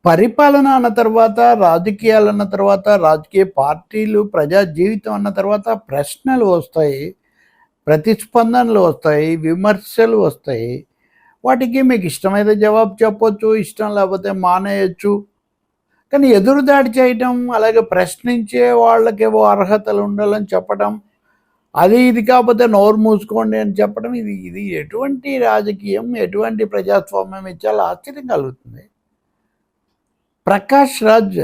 పరిపాలన అన్న తర్వాత, రాజకీయాలన్న తర్వాత, రాజకీయ పార్టీలు, ప్రజా జీవితం అన్న తర్వాత ప్రశ్నలు వస్తాయి. ప్రతిస్పందనలు వస్తాయి. విమర్శలు వస్తాయి. వాటికి మీకు ఇష్టమైతే జవాబు చెప్పొచ్చు. ఇష్టం లేకపోతే మానేయొచ్చు. కానీ ఎదురుదాడి చేయటం, అలాగే ప్రశ్నించే వాళ్ళకేవో అర్హతలు ఉండాలని చెప్పడం, అది ఇది కాకపోతే నోరు మూసుకోండి అని చెప్పడం, ఇది ఇది ఎటువంటి రాజకీయం, ఎటువంటి ప్రజాస్వామ్యం, ఇది చాలా ఆశ్చర్యం కలుగుతుంది. ప్రకాష్ రాజ్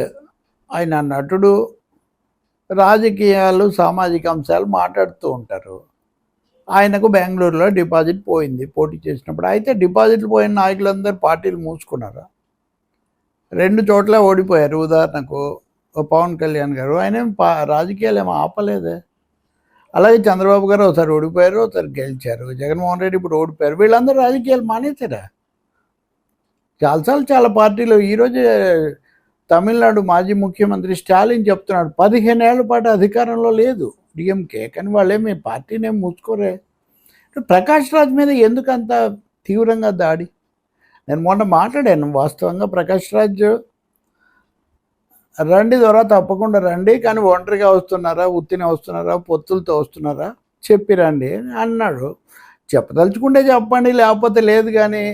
ఆయన నటుడు, రాజకీయాలు, సామాజిక అంశాలు మాట్లాడుతూ ఉంటారు. ఆయనకు బెంగళూరులో డిపాజిట్ పోయింది పోటీ చేసినప్పుడు. అయితే డిపాజిట్లు పోయిన నాయకులందరూ పార్టీలు మూసుకున్నారు. 2 చోట్ల ఓడిపోయారు. ఉదాహరణకు పవన్ కళ్యాణ్ గారు, ఆయన రాజకీయాలు ఏమో ఆపలేదే. అలాగే చంద్రబాబు గారు ఒకసారి ఓడిపోయారు, ఒకసారి గెలిచారు. జగన్మోహన్ రెడ్డి ఇప్పుడు ఓడిపోయారు. వీళ్ళందరూ రాజకీయాలు మానేశారా? చాలాసార్లు చాలా పార్టీలు. ఈరోజు తమిళనాడు మాజీ ముఖ్యమంత్రి స్టాలిన్ చెప్తున్నాడు 15 ఏళ్ల పాటు అధికారంలో లేదు డిఎంకే, కానీ వాళ్ళేమి పార్టీని ఏమి మూసుకోరే. ప్రకాష్ రాజ్ మీద ఎందుకు అంత తీవ్రంగా దాడి? నేను మొన్న మాట్లాడాను. వాస్తవంగా ప్రకాష్ రాజ్ రండి ద్వారా తప్పకుండా రండి, కానీ ఒంటరిగా వస్తున్నారా, ఉత్తినే వస్తున్నారా, పొత్తులతో వస్తున్నారా చెప్పి రండి అన్నాడు. చెప్పదలుచుకుంటే చెప్పండి, లేకపోతే లేదు. కానీ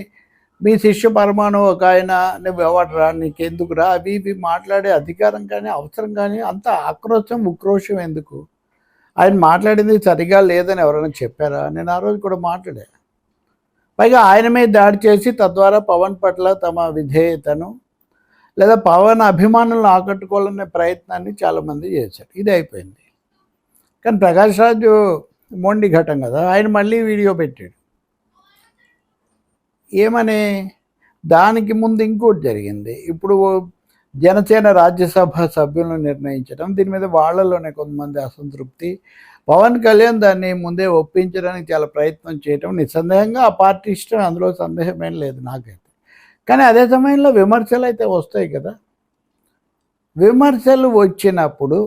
మీ శిష్య పరమాణు ఒక ఆయన నువ్వు ఎవడరా, నీకెందుకురా, అవి ఇవి మాట్లాడే అధికారం కానీ అవసరం కానీ అంత ఆక్రోశం ఉక్రోషం ఎందుకు? ఆయన మాట్లాడింది సరిగా లేదని ఎవరైనా చెప్పారా? నేను ఆ రోజు కూడా మాట్లాడా. పైగా ఆయన మీద దాడి చేసి తద్వారా పవన్ పట్ల తమ విధేయతను లేదా పవన్ అభిమానులను ఆకట్టుకోవాలనే ప్రయత్నాన్ని చాలామంది చేశారు. ఇది అయిపోయింది. కానీ ప్రకాష్ రాజు మొండి ఘటం కదా, ఆయన మళ్ళీ వీడియో పెట్టాడు. ఏమని? దానికి ముందు ఇంకోటి జరిగింది. ఇప్పుడు జనసేన రాజ్యసభ సభ్యులను నిర్ణయించడం, దీని మీద వాళ్ళలోనే కొంతమంది అసంతృప్తి. పవన్ కళ్యాణ్ దాన్ని ముందే ఒప్పించడానికి చాలా ప్రయత్నం చేయటం, నిస్సందేహంగా ఆ పార్టీ ఇష్టం, అందులో సందేహమేం లేదు నాకైతే. కానీ అదే సమయంలో విమర్శలు అయితే వస్తాయి కదా. విమర్శలు వచ్చినప్పుడు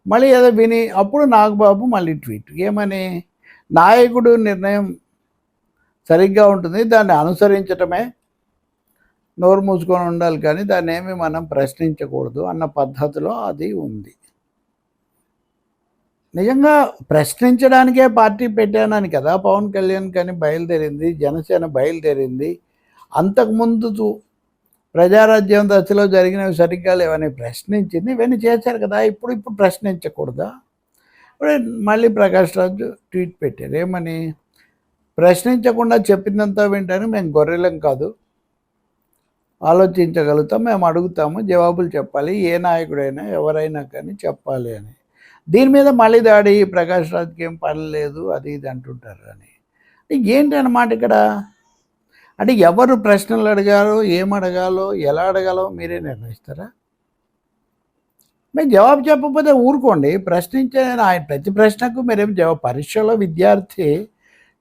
మళ్ళీ ఏదో విని అప్పుడు నాగబాబు మళ్ళీ ట్వీట్ ఏమని, నాయకుడు నిర్ణయం సరిగ్గా ఉంటుంది, దాన్ని అనుసరించటమే, నోరు మూసుకొని ఉండాలి, కానీ దాన్ని ఏమి మనం ప్రశ్నించకూడదు అన్న పద్ధతిలో అది ఉంది. నిజంగా ప్రశ్నించడానికే పార్టీ పెట్టానని కదా పవన్ కళ్యాణ్ కానీ బయలుదేరింది, జనసేన బయలుదేరింది. అంతకుముందు ప్రజారాజ్యం దశలో జరిగినవి సరిగ్గా లేవని ప్రశ్నించింది, ఇవన్నీ చేశారు కదా. ఇప్పుడు ప్రశ్నించకూడదా? ఇప్పుడు మళ్ళీ ప్రకాష్ రాజు ట్వీట్ పెట్టారు. ఏమని? ప్రశ్నించకుండా చెప్పిందంతా వింటాను, మేము గొర్రెలం కాదు, ఆలోచించగలుగుతాం, మేము అడుగుతాము, జవాబులు చెప్పాలి, ఏ నాయకుడైనా ఎవరైనా కానీ చెప్పాలి అని. దీని మీద మళ్ళీ దాడి, ప్రకాష్ రాజ్కి ఏం పని లేదు అది ఇది అంటుంటారు అని. ఏంటి అన్నమాట ఇక్కడ? అంటే ఎవరు ప్రశ్నలు అడిగారో, ఏం అడగాలో, ఎలా అడగాలో మీరే నిర్ణయిస్తారా? మేము జవాబు చెప్పకపోతే ఊరుకోండి. ప్రశ్నించే ఆయన ప్రతి ప్రశ్నకు మీరేం జవాబు. పరీక్షలో విద్యార్థి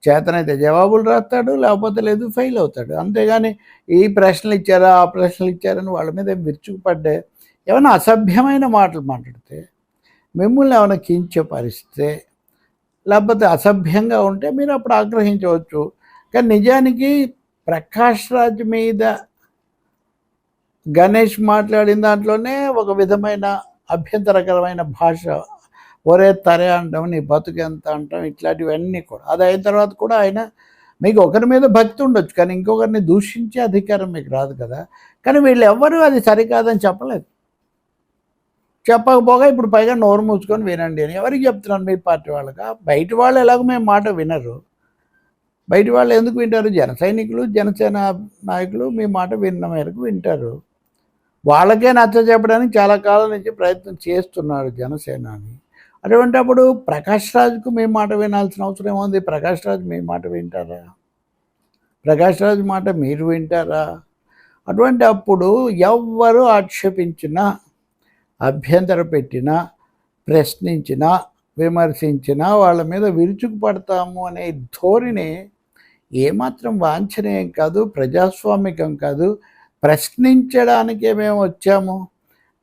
చేతనైతే జవాబులు రాస్తాడు, లేకపోతే లేదు ఫెయిల్ అవుతాడు. అంతేగాని ఈ ప్రశ్నలు ఇచ్చారా, ఆ ప్రశ్నలు ఇచ్చారని వాళ్ళ మీద విరుచుకుపడ్డే ఏమైనా అసభ్యమైన మాటలు మాట్లాడితే, మిమ్మల్ని ఏమైనా కించపరిస్తే, లేకపోతే అసభ్యంగా ఉంటే మీరు అప్పుడు ఆగ్రహించవచ్చు. కానీ నిజానికి ప్రకాష్ రాజ్ మీద గణేష్ మాట్లాడిన దాంట్లోనే ఒక విధమైన అభ్యంతరకరమైన భాష, ఒరే తరే అంటాం, నీ బతుకెంత అంటాం, ఇట్లాంటివన్నీ కూడా. అది అయిన తర్వాత కూడా ఆయన, మీకు ఒకరి మీద భక్తి ఉండొచ్చు, కానీ ఇంకొకరిని దూషించే అధికారం మీకు రాదు కదా. కానీ వీళ్ళు ఎవ్వరూ అది సరికాదని చెప్పలేదు. చెప్పకపోగా ఇప్పుడు పైగా నోరు మూసుకొని వినండి అని ఎవరికి చెప్తున్నాను? మీ పార్టీ వాళ్ళగా? బయట వాళ్ళు ఎలాగో మేము మాట వినరు. బయట వాళ్ళు ఎందుకు వింటారు? జన సైనికులు, జనసేన నాయకులు మీ మాట విన్న మేరకు వింటారు. వాళ్ళకే నచ్చ చెప్పడానికి చాలా కాలం నుంచి ప్రయత్నం చేస్తున్నారు జనసేన అని. అటువంటిప్పుడు ప్రకాష్ రాజ్కు మీ మాట వినాల్సిన అవసరం ఏముంది? ప్రకాష్ రాజ్ మీ మాట వింటారా? ప్రకాష్ రాజ్ మాట మీరు వింటారా? అటువంటి అప్పుడు ఎవ్వరు ఆక్షేపించినా, అభ్యంతర పెట్టినా, ప్రశ్నించినా, విమర్శించినా వాళ్ళ మీద విరుచుకుపడతాము అనే ధోరణి ఏమాత్రం వాంఛనీయం కాదు, ప్రజాస్వామికం కాదు. ప్రశ్నించడానికే మేము వచ్చాము,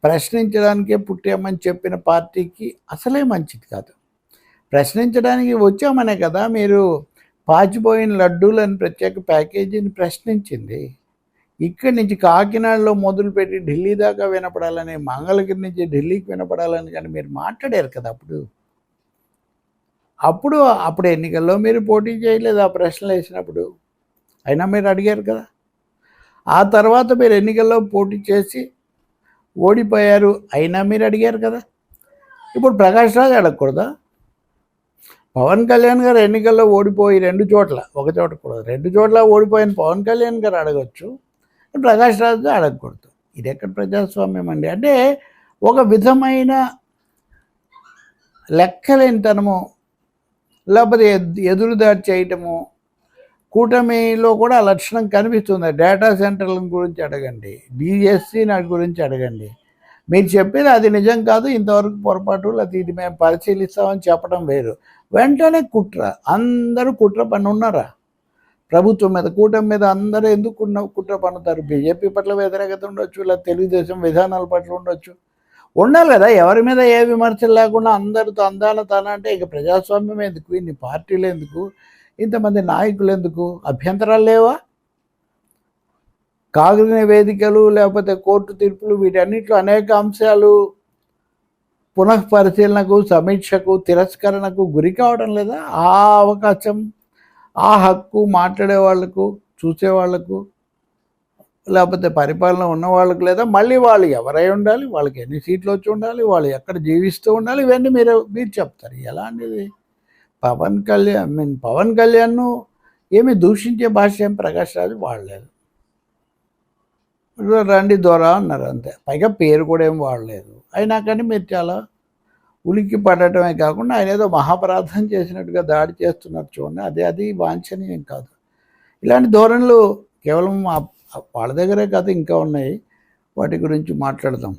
ప్రశ్నించడానికే పుట్టామని చెప్పిన పార్టీకి అసలే మంచిది కాదు. ప్రశ్నించడానికి వచ్చామనే కదా మీరు పాచిపోయిన లడ్డూలని ప్రత్యేక ప్యాకేజీని ప్రశ్నించింది. ఇక్కడి నుంచి కాకినాడలో మొదలుపెట్టి ఢిల్లీ దాకా వినపడాలని, మంగళగిరి నుంచి ఢిల్లీకి వినపడాలని కానీ మీరు మాట్లాడారు కదా అప్పుడు ఎన్నికల్లో మీరు పోటీ చేయలేదు ఆ ప్రశ్నలు వేసినప్పుడు. అయినా మీరు అడిగారు కదా. ఆ తర్వాత మీరు ఎన్నికల్లో పోటీ చేసి ఓడిపోయారు, అయినా మీరు అడిగారు కదా. ఇప్పుడు ప్రకాష్ రాజ్ అడగకూడదా? పవన్ కళ్యాణ్ గారు ఎన్నికల్లో ఓడిపోయి 2 చోట్ల, ఒక చోట కూడా 2 చోట్ల ఓడిపోయిన పవన్ కళ్యాణ్ గారు అడగచ్చు, ప్రకాష్ రాజ్ అడగకూడదు. ఇది ఎక్కడ ప్రజాస్వామ్యం అండి? అంటే ఒక విధమైన లెక్కలేనితనము, లేకపోతే ఎదురుదాడి చేయటము. కూటమిలో కూడా ఆ లక్షణం కనిపిస్తుంది. డేటా సెంటర్ల గురించి అడగండి, డిఎస్సి నాటి గురించి అడగండి. మీరు చెప్పేది అది నిజం కాదు, ఇంతవరకు పొరపాటు, లేకపోతే ఇది మేము పరిశీలిస్తామని చెప్పడం వేరు. వెంటనే కుట్ర, అందరూ కుట్ర పని ఉన్నారా? ప్రభుత్వం మీద, కూటమి మీద అందరూ ఎందుకు కుట్ర పన్నుతారు? బీజేపీ పట్ల వ్యతిరేకత ఉండొచ్చు, లేదా తెలుగుదేశం విధానాల పట్ల ఉండొచ్చు, ఉండాలి కదా. ఎవరి మీద ఏ విమర్శలు లేకుండా అందరితో తన అంటే ఇక ప్రజాస్వామ్యం ఎందుకు? ఇన్ని పార్టీలు ఎందుకు? ఇంతమంది నాయకులు ఎందుకు? అభ్యంతరాలు లేవా? కాగిన వేదికలు, లేకపోతే కోర్టు తీర్పులు, వీటన్నిటిలో అనేక అంశాలు పునఃపరిశీలనకు, సమీక్షకు, తిరస్కరణకు గురి కావడం లేదా? ఆ అవకాశం, ఆ హక్కు మాట్లాడే వాళ్లకు, చూసేవాళ్లకు, లేకపోతే పరిపాలన ఉన్న వాళ్ళకు లేదా? మళ్ళీ వాళ్ళు ఎవరై ఉండాలి, వాళ్ళకి ఎన్ని సీట్లు వచ్చి ఉండాలి, వాళ్ళు ఎక్కడ జీవిస్తూ ఉండాలి, ఇవన్నీ మీరు చెప్తారు. ఎలాంటిది? పవన్ కళ్యాణ్ను ఏమి దూషించే భాష ఏం ప్రకాష్ రాజు వాడలేదు. రండి దొర అన్నారు అంతే. పైగా పేరు కూడా ఏం వాడలేదు. అయినా కానీ మీరు చాలా ఉలిక్కి పడటమే కాకుండా ఆయన ఏదో మహాపరాధం చేసినట్టుగా దాడి చేస్తున్నారు చూడండి. అది వాంఛనీయం కాదు. ఇలాంటి ధోరణులు కేవలం వాళ్ళ దగ్గరే కాదు, ఇంకా ఉన్నాయి. వాటి గురించి మాట్లాడదాం.